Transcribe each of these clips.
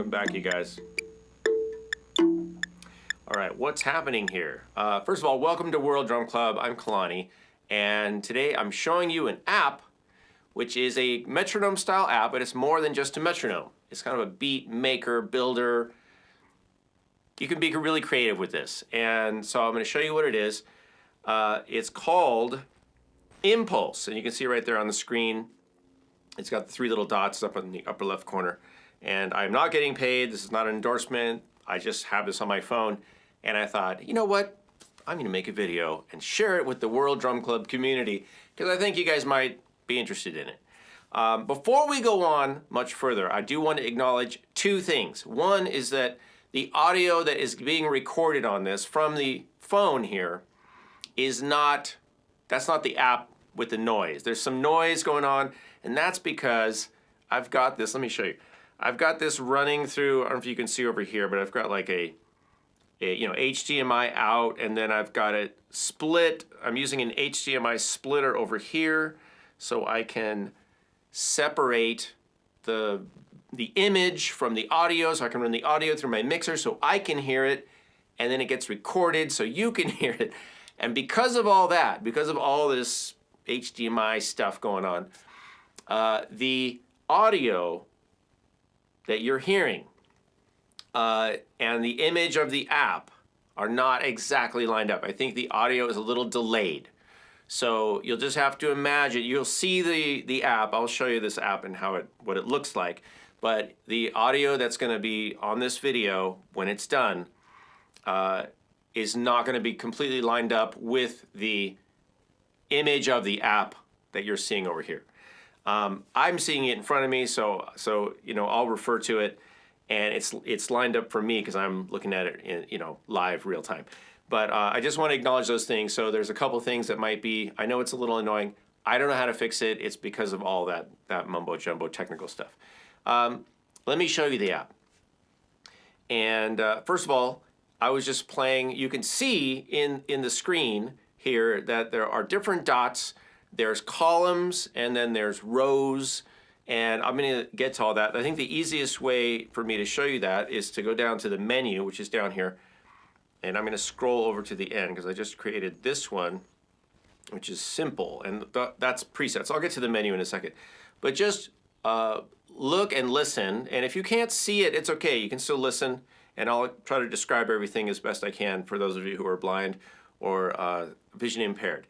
Welcome back, you guys. All right, what's happening here? First of all, welcome to World Drum Club. I'm Kalani, and today I'm showing you an app, which is a metronome style app, but it's more than just a metronome. It's kind of a beat maker, builder. You can be really creative with this. And so I'm gonna show you what it is. It's called Impulse, and you can see right there on the screen. It's got the three little dots up in the upper left corner. And I'm not getting paid. This is not an endorsement. I just have this on my phone. And I thought, you know what? I'm gonna make a video and share it with the World Drum Club community because I think you guys might be interested in it. Before we go on much further, I do want to acknowledge two things. One is that the audio that is being recorded on this from the phone here is not, that's not the app with the noise. There's some noise going on, and that's because I've got this, let me show you. I've got this running through, I don't know if you can see over here, but I've got like a HDMI out, and then I've got it split. I'm using an HDMI splitter over here so I can separate the image from the audio, so I can run the audio through my mixer so I can hear it, and then it gets recorded so you can hear it. And because of all that, because of all this HDMI stuff going on, the audio that you're hearing and the image of the app are not exactly lined up. I think the audio is a little delayed. So you'll just have to imagine, you'll see the app, I'll show you this app and what it looks like, but the audio that's gonna be on this video when it's done is not gonna be completely lined up with the image of the app that you're seeing over here. I'm seeing it in front of me, so you know, I'll refer to it, and it's lined up for me because I'm looking at it in, you know, live, real time. But I just want to acknowledge those things. So there's a couple things that might be, I know it's a little annoying. I don't know how to fix it. It's because of all that mumbo jumbo technical stuff. Let me show you the app. And first of all, I was just playing. You can see in the screen here that there are different dots. There's columns, and then there's rows, and I'm gonna get to all that. I think the easiest way for me to show you that is to go down to the menu, which is down here, and I'm gonna scroll over to the end because I just created this one, which is simple, and that's presets. I'll get to the menu in a second. But just look and listen, and if you can't see it, it's okay. You can still listen, and I'll try to describe everything as best I can for those of you who are blind or vision impaired.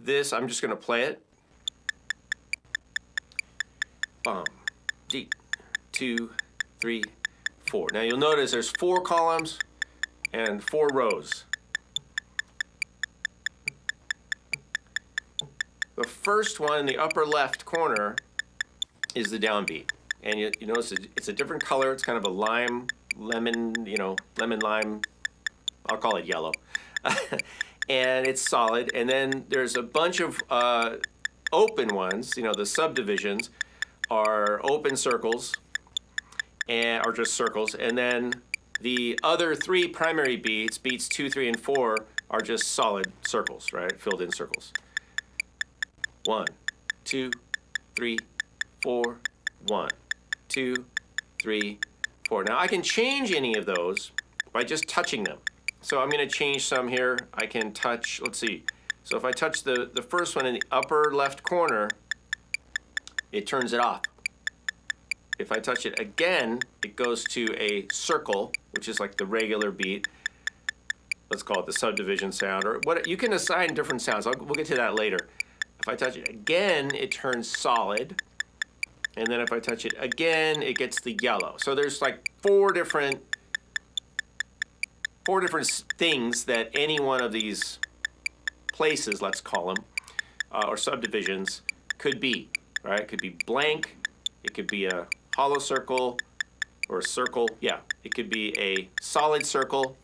This, I'm just gonna play it. Bum, deep, 2, 3, 4. Now you'll notice there's 4 columns and 4 rows. The first one in the upper left corner is the downbeat. And you notice it's a different color. It's kind of a lime, lemon, you know, lemon lime. I'll call it yellow. And it's solid. And then there's a bunch of open ones, you know, the subdivisions are open circles and are just circles. And then the other 3 primary beats, beats 2, 3, and 4, are just solid circles, right? Filled in circles. 1, 2, 3, 4, 1, 2, 3, 4. Now I can change any of those by just touching them. So I'm gonna change some here. I can touch, let's see. So if I touch the first one in the upper left corner, it turns it off. If I touch it again, it goes to a circle, which is like the regular beat. Let's call it the subdivision sound, or what, you can assign different sounds. We'll get to that later. If I touch it again, it turns solid. And then if I touch it again, it gets the yellow. So there's like 4 different things that any one of these places, let's call them, or subdivisions, could be, right? It could be blank, it could be a hollow circle, or a circle, yeah. It could be a solid circle,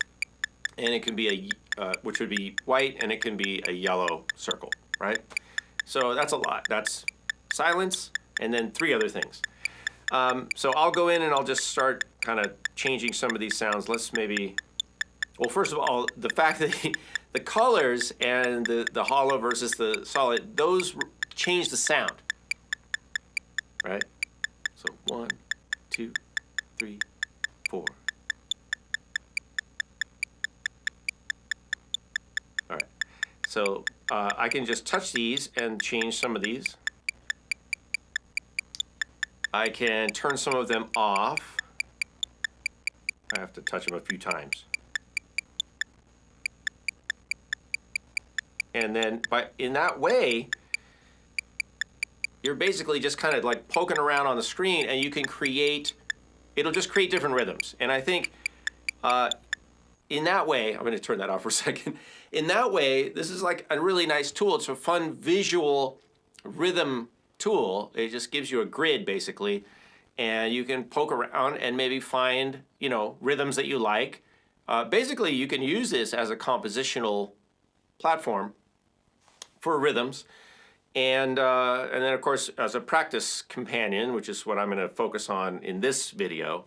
and it can be which would be white, and it can be a yellow circle, right? So that's a lot. That's silence, and then 3 other things. So I'll go in and I'll just start kind of changing some of these sounds. Let's maybe, well, first of all, the fact that the colors and the hollow versus the solid, those change the sound, right? So 1, 2, 3, 4. All right, so I can just touch these and change some of these. I can turn some of them off. I have to touch them a few times. And then in that way, you're basically just kind of like poking around on the screen, and you can create, it'll just create different rhythms. And I think in that way, I'm going to turn that off for a second. In that way, this is like a really nice tool. It's a fun visual rhythm tool. It just gives you a grid basically, and you can poke around and maybe find, you know, rhythms that you like. Basically, you can use this as a compositional platform for rhythms, and then of course as a practice companion, which is what I'm going to focus on in this video.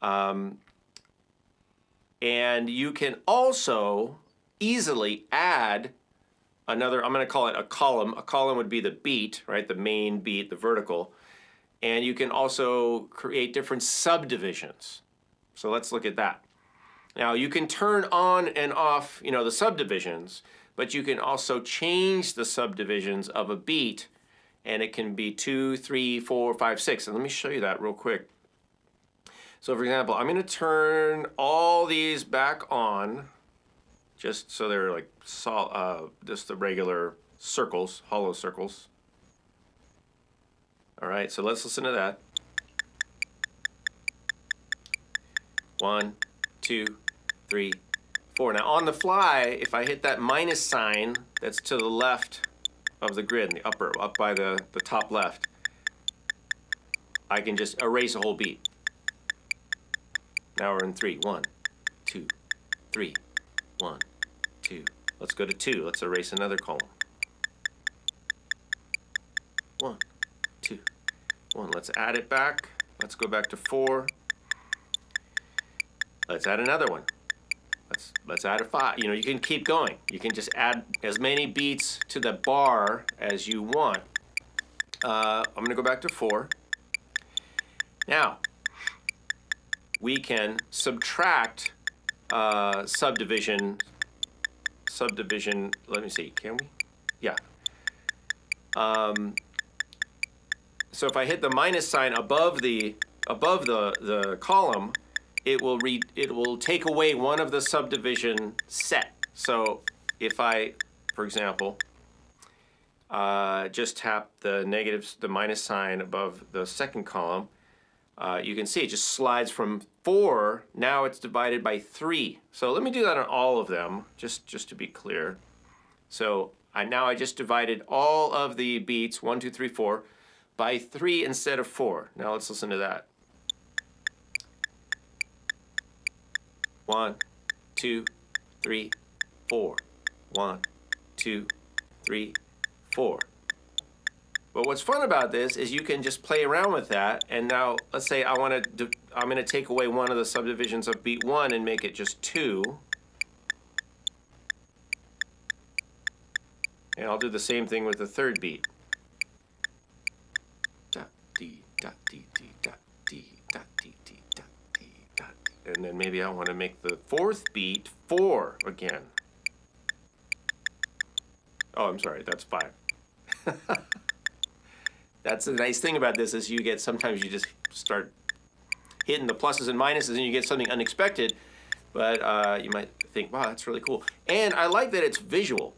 And you can also easily add another, I'm going to call it a column. A column would be the beat, right? The main beat, the vertical. And you can also create different subdivisions. So let's look at that. Now you can turn on and off, you know, the subdivisions, but you can also change the subdivisions of a beat, and it can be 2, 3, 4, 5, 6. And let me show you that real quick. So for example, I'm going to turn all these back on, just so they're like just the regular circles, hollow circles. All right, so let's listen to that. 1, 2, 3, 4. Now on the fly, if I hit that minus sign that's to the left of the grid, in the upper, up by the top left, I can just erase a whole beat. Now we're in 3. 1, 2, 3, 1, 2. Let's go to 2. Let's erase another column. 1, 2, 1. Let's add it back. Let's go back to 4. Let's add another one. Let's add a 5. You know, you can keep going. You can just add as many beats to the bar as you want. I'm going to go back to 4. Now, we can subtract subdivision, let me see, can we? Yeah. So if I hit the minus sign above the column, it will take away one of the subdivision set. So if I, for example, just tap the minus sign above the second column, you can see it just slides from 4, now it's divided by 3. So let me do that on all of them, just to be clear. So now I just divided all of the beats, 1, 2, 3, 4, by 3 instead of 4. Now let's listen to that. 1, 2, 3, 4. 1, 2, 3, 4. But what's fun about this is you can just play around with that, and now let's say I'm going to take away one of the subdivisions of beat 1 and make it just 2. And I'll do the same thing with the third beat. And then maybe I want to make the fourth beat 4 again. Oh, I'm sorry, that's 5. That's the nice thing about this is sometimes you just start hitting the pluses and minuses and you get something unexpected, but you might think, wow, that's really cool. And I like that it's visual,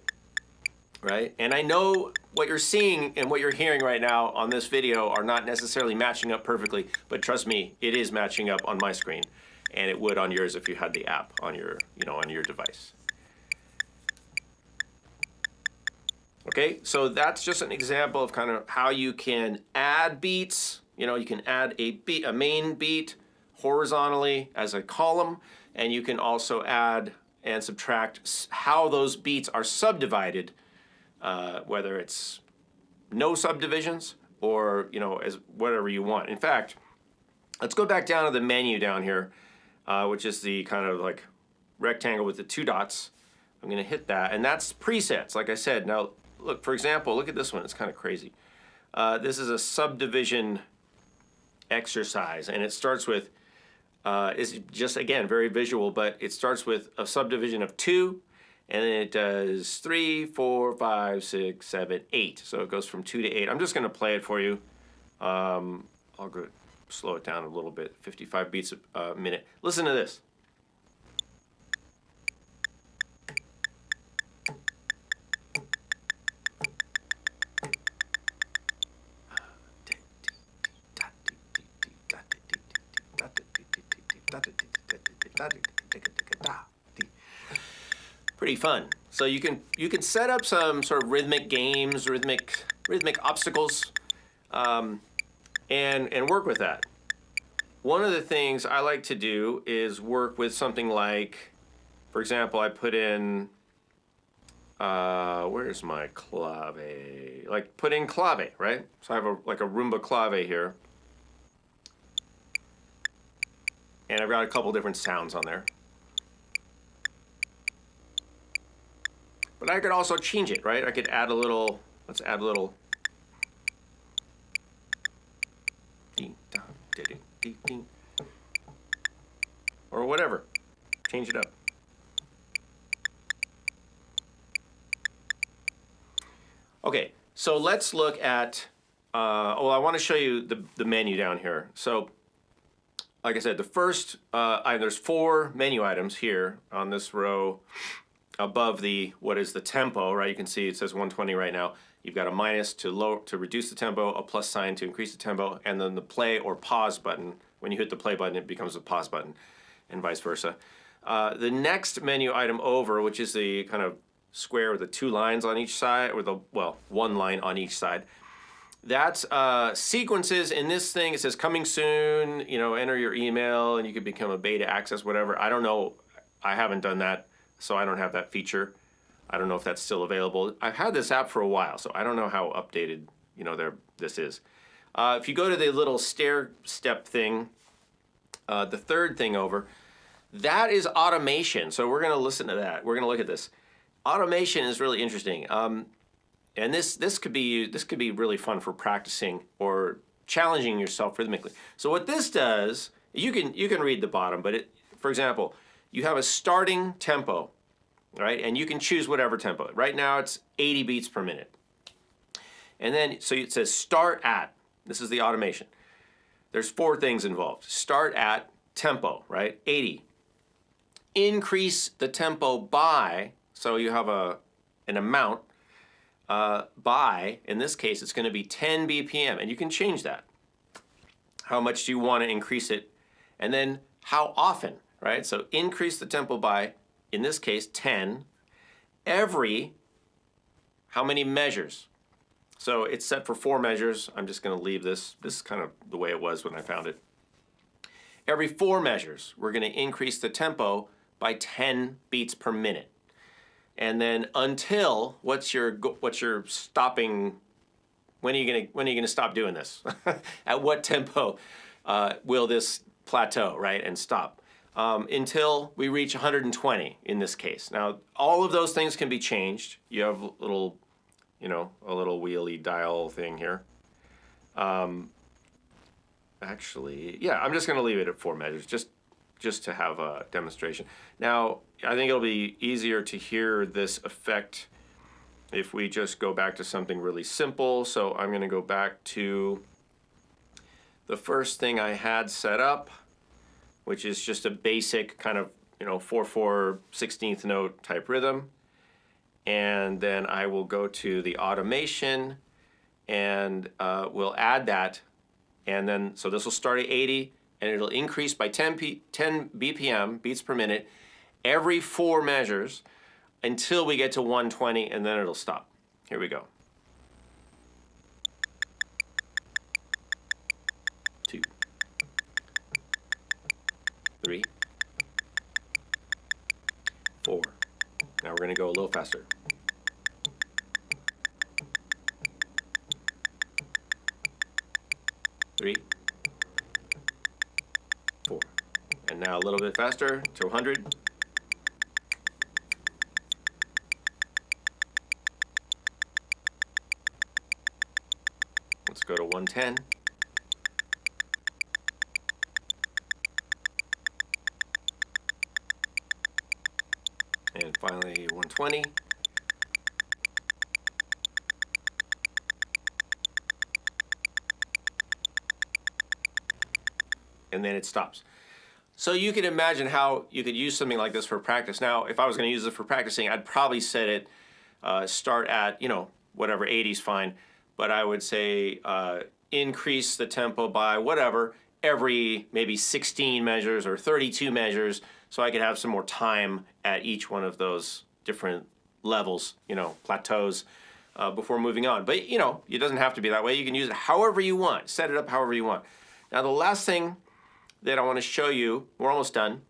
right? And I know what you're seeing and what you're hearing right now on this video are not necessarily matching up perfectly, but trust me, it is matching up on my screen, and it would on yours if you had the app on your, on your device. Okay, so that's just an example of kind of how you can add beats. You can add a main beat horizontally as a column, and you can also add and subtract how those beats are subdivided, whether it's no subdivisions or as whatever you want. In fact, let's go back down to the menu down here, which is the kind of like rectangle with the 2 dots. I'm going to hit that, and that's presets, like I said. Now, look, for example, look at this one. It's kind of crazy. This is a subdivision exercise, and it starts with is just, again, very visual, but it starts with a subdivision of 2, and then it does 3, 4, 5, 6, 7, 8. So it goes from 2 to 8. I'm just going to play it for you. I'll go slow it down a little bit, 55 beats a minute. Listen to this. Pretty fun. So you can set up some sort of rhythmic games, rhythmic obstacles, and work with that. One of the things I like to do is work with something like, for example, I put in where's my clave? Like put in clave, right? So I have like a rumba clave here. And I've got a couple different sounds on there. But I could also change it, right? I could add a little, let's add a little. Or whatever. Change it up. Okay, so let's look at, well, I want to show you the menu down here. So, like I said, the first item, there's 4 menu items here on this row above the, what is the tempo, right? You can see it says 120 right now. You've got a minus to reduce the tempo, a plus sign to increase the tempo, and then the play or pause button. When you hit the play button, it becomes a pause button, and vice versa. The next menu item over, which is the kind of square with the 2 lines on each side, or the, well, 1 line on each side. That's sequences. In this thing, it says coming soon, you know, enter your email, and you could become a beta access, whatever. I don't know. I haven't done that, so I don't have that feature. I don't know if that's still available. I've had this app for a while, so I don't know how updated, you know, this is. If you go to the little stair step thing, the third thing over, that is automation. So we're going to listen to that. We're going to look at this. Automation is really interesting, and this could be really fun for practicing or challenging yourself rhythmically. So what this does, you can read the bottom, but for example, you have a starting tempo, right? And you can choose whatever tempo. Right now it's 80 beats per minute. And then, so it says start at, this is the automation. There's 4 things involved. Start at tempo, right? 80. Increase the tempo by, so you have an amount, by, in this case, it's gonna be 10 BPM, and you can change that. How much do you wanna increase it? And then how often, right? So increase the tempo by, in this case, 10, every, how many measures? So it's set for 4 measures. I'm just gonna leave this. This is kind of the way it was when I found it. Every 4 measures, we're gonna increase the tempo by 10 beats per minute. And then until, what's your stopping, when are you gonna stop doing this? At what tempo will this plateau, right, and stop? Until we reach 120 in this case. Now, all of those things can be changed. You have a little wheelie dial thing here. Actually, yeah, I'm just gonna leave it at 4 measures, just to have a demonstration. Now, I think it'll be easier to hear this effect if we just go back to something really simple. So I'm gonna go back to the first thing I had set up, which is just a basic kind of, 4/4 16th note type rhythm. And then I will go to the automation and we'll add that. And then, so this will start at 80 and it'll increase by 10 BPM, beats per minute, every 4 measures until we get to 120, and then it'll stop. Here we go. 2, 3, 4. Now we're gonna go a little faster. 3, 4. And now a little bit faster to 100. Let's go to 110. And finally 120. And then it stops. So you can imagine how you could use something like this for practice. Now, if I was going to use it for practicing, I'd probably set it, start at, you know, whatever, 80's fine. But I would say increase the tempo by whatever, every maybe 16 measures or 32 measures, so I could have some more time at each one of those different levels, you know, plateaus, before moving on. But, you know, it doesn't have to be that way. You can use it however you want. Set it up however you want. Now, the last thing that I want to show you, we're almost done.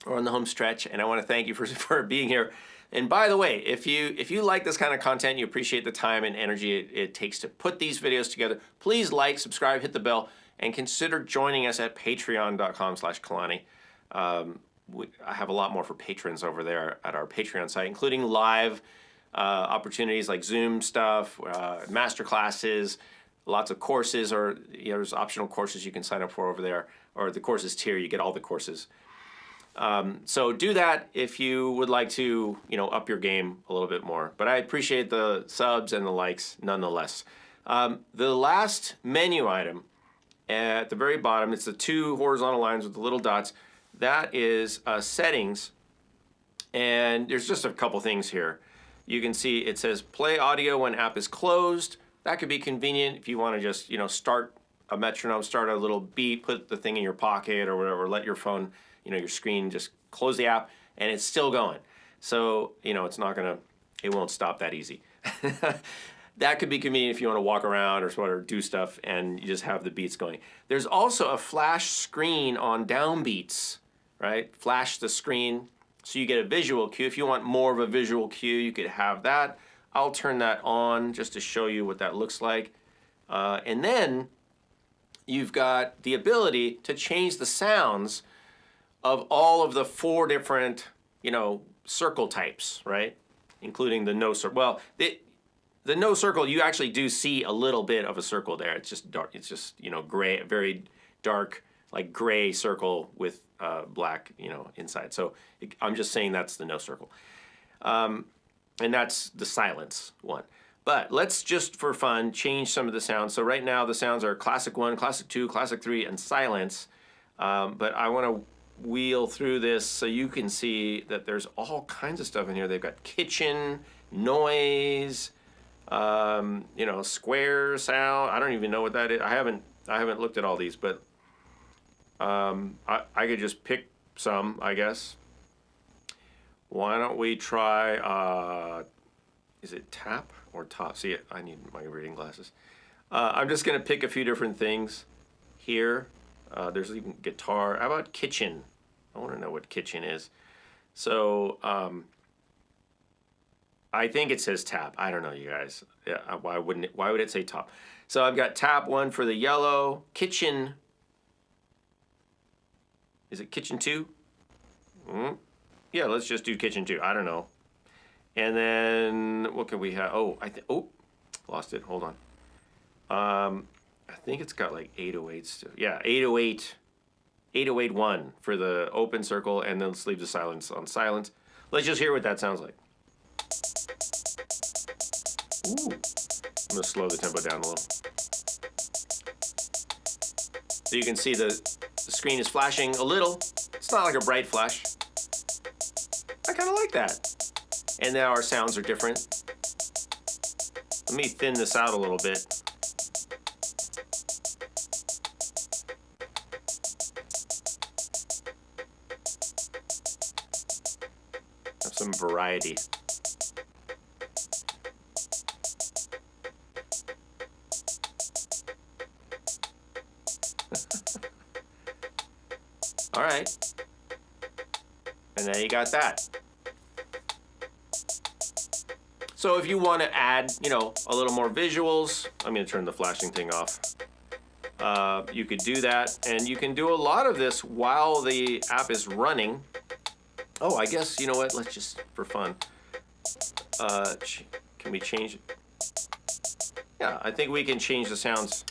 We're on the home stretch, and I want to thank you for being here. And by the way, if you like this kind of content, you appreciate the time and energy it takes to put these videos together, please like, subscribe, hit the bell, and consider joining us at patreon.com/Kalani. I have a lot more for patrons over there at our Patreon site, including live opportunities like Zoom stuff, master classes, lots of courses, or you know, there's optional courses you can sign up for over there, or the courses tier, you get all the courses. So do that if you would like to, you know, up your game a little bit more. But I appreciate the subs and the likes nonetheless. The last menu item at the very bottom, it's the two horizontal lines with the little dots. That is settings, and there's just a couple things here. You can see it says play audio when app is closed. That could be convenient if you want to just, you know, start a metronome, start a little beat, put the thing in your pocket or whatever, let your phone, you know, your screen, just close the app and it's still going. So, you know, it's not gonna, it won't stop that easy. That could be convenient if you want to walk around or sort of do stuff and you just have the beats going. There's also a flash screen on downbeats, right? Flash the screen so you get a visual cue. If you want more of a visual cue, you could have that. I'll turn that on just to show you what that looks like. And then you've got the ability to change the sounds of all of the 4 different, you know, circle types, right? Including the no circle. Well, the no circle, you actually do see a little bit of a circle there. It's just dark. It's just, you know, gray, very dark, like gray circle with black, you know, inside. So I'm just saying that's the no circle. And that's the silence one. But let's just, for fun, change some of the sounds. So right now the sounds are classic 1, classic 2, classic 3, and silence. But I want to wheel through this so you can see that there's all kinds of stuff in here. They've got kitchen, noise, you know, square sound. I don't even know what that is. I haven't looked at all these, but I could just pick some, I guess. Why don't we try, is it tap or top? See, I need my reading glasses. I'm just gonna pick a few different things here. There's even guitar. How about kitchen? I wanna know what kitchen is. So, I think it says tap. I don't know, you guys. Yeah, why would it say top? So I've got tap 1 for the yellow. Kitchen. Is it kitchen 2? Yeah, let's just do kitchen 2. I don't know. And then what can we have? Oh, lost it. Hold on. I think it's got like 808s. Yeah, 808. 808-1 for the open circle, and then let's leave the silence on silent. Let's just hear what that sounds like. Ooh. I'm gonna slow the tempo down a little. So you can see the screen is flashing a little. It's not like a bright flash. I kind of like that. And now our sounds are different. Let me thin this out a little bit. Have some variety. All right. And now you got that. So if you want to add, you know, a little more visuals, I'm going to turn the flashing thing off. You could do that, and you can do a lot of this while the app is running. Oh, I guess, you know what, let's just, for fun, can we change it? Yeah, I think we can change the sounds.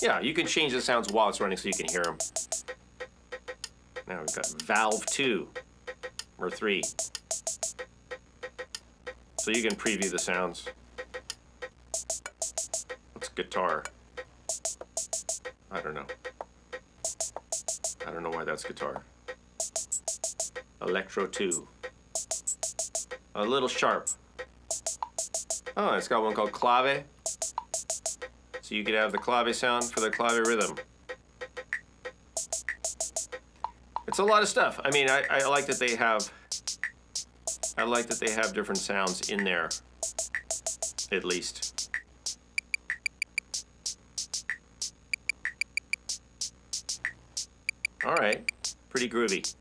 Yeah, you can change the sounds while it's running so you can hear them. Now we've got valve 2, or 3. so you can preview the sounds. What's guitar? I don't know. I don't know why that's guitar. Electro 2. A little sharp. Oh, it's got one called clave. So you could have the clave sound for the clave rhythm. It's a lot of stuff. I mean, I like that they have, different sounds in there, at least. All right, pretty groovy.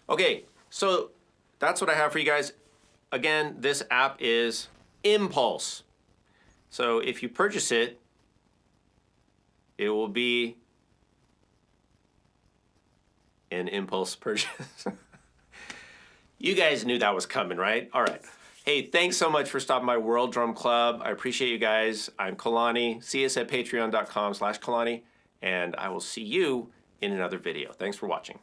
Okay, so that's what I have for you guys. Again, this app is Impulse. So if you purchase it, it will be an impulse purchase. You guys knew that was coming, right? All right. Hey, thanks so much for stopping by World Drum Club. I appreciate you guys. I'm Kalani. See us at patreon.com/Kalani, and I will see you in another video. Thanks for watching.